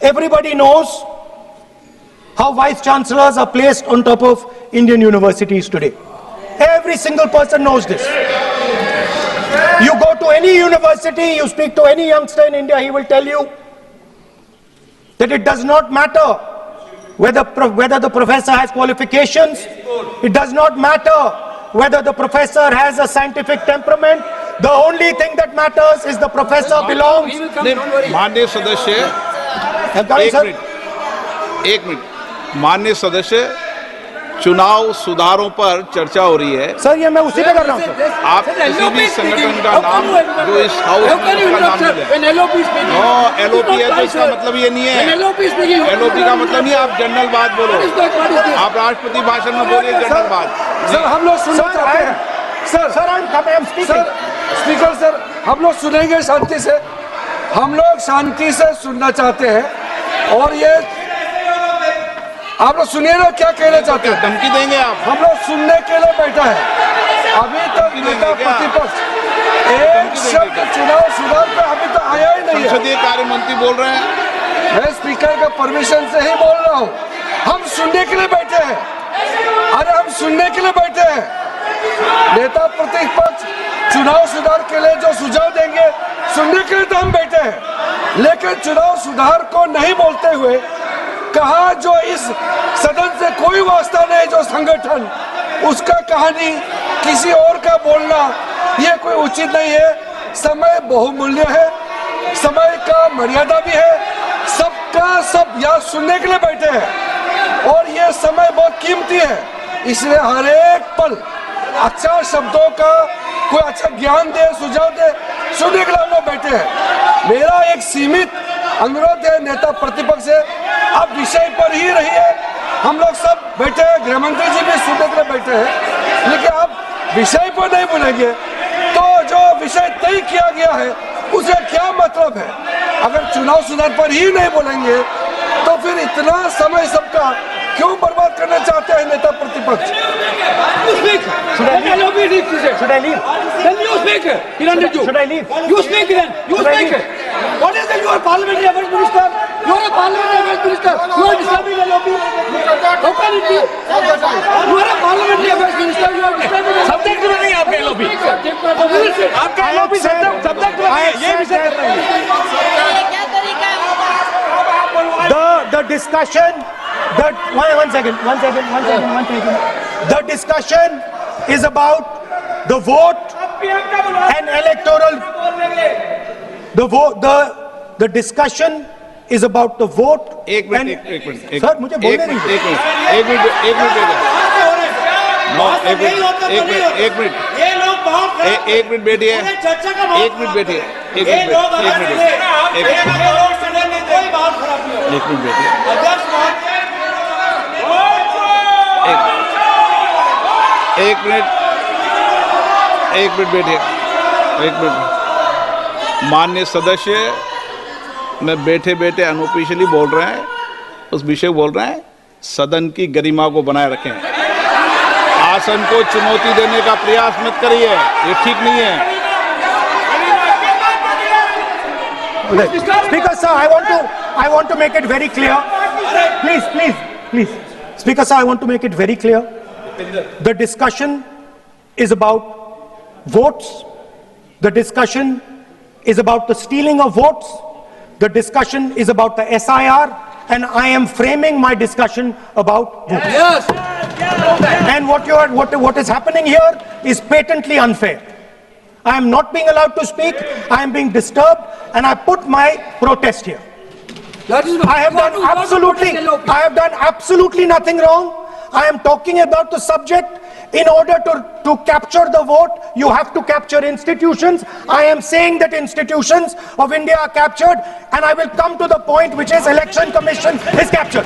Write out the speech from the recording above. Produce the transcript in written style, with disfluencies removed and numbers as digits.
Everybody knows how vice chancellors are placed on top of Indian universities today. Every single person knows this. You go to any university, you speak to any youngster in India, he will tell you that it does not matter whether the professor has qualifications, it does not matter whether the professor has a scientific temperament. The only thing that matters is the professor belongs. माननीय सदस्य, एक minute, माननीय सदस्य, चुनाव सुधारों पर चर्चा हो रही है। सर ये मैं उसी पे कर रहा हूँ सर। आप किसी भी संगठन का नाम जो इस हाउस में उसका नाम ले। नो एलओपी है तो इसका मतलब ये नहीं है। एलओपी का मतलब नहीं, आप जनरल बात बोलो। आप राष्ट्रपति भाषण में बोलिए जनरल बात। सर हम लोग सुनना चाहते हैं। सर स्पीकर सर, हम लोग सुनेंगे शांति से। हम लोग शांति से सुनना चाहते हैं और ये आप लोग सुनिए ना क्या कहना चाहते हैं। धमकी देंगे आप? हम लोग सुनने के लिए बैठा है। अभी तक नेता प्रतिपक्ष एक शब्द चुनाव सुधार पे अभी तो आया ही नहीं है। संसदीय कार्य मंत्री बोल रहे हैं। मैं स्पीकर का परमिशन से ही बोल रहा हूँ। हम सुनने के लिए बैठे हैं। अरे हम सुनने के लिए बैठे हैं। नेता प्रतिपक्ष चुनाव सुधार के लिए जो सुझाव देंगे सुनने के लिए तो हम बैठे हैं, लेकिन चुनाव सुधार को नहीं बोलते हुए कहा जो इस सदन से कोई वास्ता नहीं, जो संगठन उसका कहानी किसी और का बोलना ये कोई उचित नहीं है। समय बहुमूल्य है, समय का मर्यादा भी है। सबका सब यहाँ सुनने के लिए बैठे हैं और ये समय बहुत कीमती है, इसलिए हर एक पल अच्छा शब्दों का कोई अच्छा ज्ञान दे, सुझाव दे, सुनने के लिए हम लोग बैठे हैं। मेरा एक सीमित अनुरोध है नेता प्रतिपक्ष से, आप विषय पर ही रहिए। हम लोग सब बैठे हैं, गृह मंत्री जी भी सुनने के लिए बैठे हैं, लेकिन आप विषय पर नहीं बोलेंगे तो जो विषय तय किया गया है उसे क्या मतलब है। अगर चुनाव सुधार पर ही नहीं बोलेंगे तो फिर इतना समय सबका क्यों बर्बाद करना चाहते हैं नेता प्रतिपक्ष। Should I leave? Then you speak. Should I leave? You speak then. You speak. What is it? You are parliamentary affairs minister. You are a parliamentary affairs minister. You are disturbing the lobby. How can it be? You are a parliamentary affairs minister. You are disturbing the Subject में नहीं आपका LOB। आपका LOB subject में नहीं, ये विषय कर रहे हैं। The discussion that one second. The discussion is about the vote and electoral. The discussion is about the vote. एक मिनट सर मुझे बोलने दीजिए। एक मिनट बैठिए। माननीय सदस्य में बैठे बैठे अनऑफिशियली बोल रहे हैं, उस विषय बोल रहे हैं। सदन की गरिमा को बनाए रखें, आसन को चुनौती देने का प्रयास मत करिए, ये ठीक नहीं है। Speaker sir, I want to make it very clear. Please. Speaker sir, I want to make it very clear. The discussion is about votes. The discussion is about the stealing of votes. The discussion is about the SIR, and I am framing my discussion about votes. Yes. And what is happening here is patently unfair. I am not being allowed to speak. I am being disturbed, and I put my protest here. I have done absolutely nothing wrong. I am talking about the subject. In order to capture the vote, you have to capture institutions. I am saying that institutions of India are captured, and I will come to the point which is Election Commission is captured.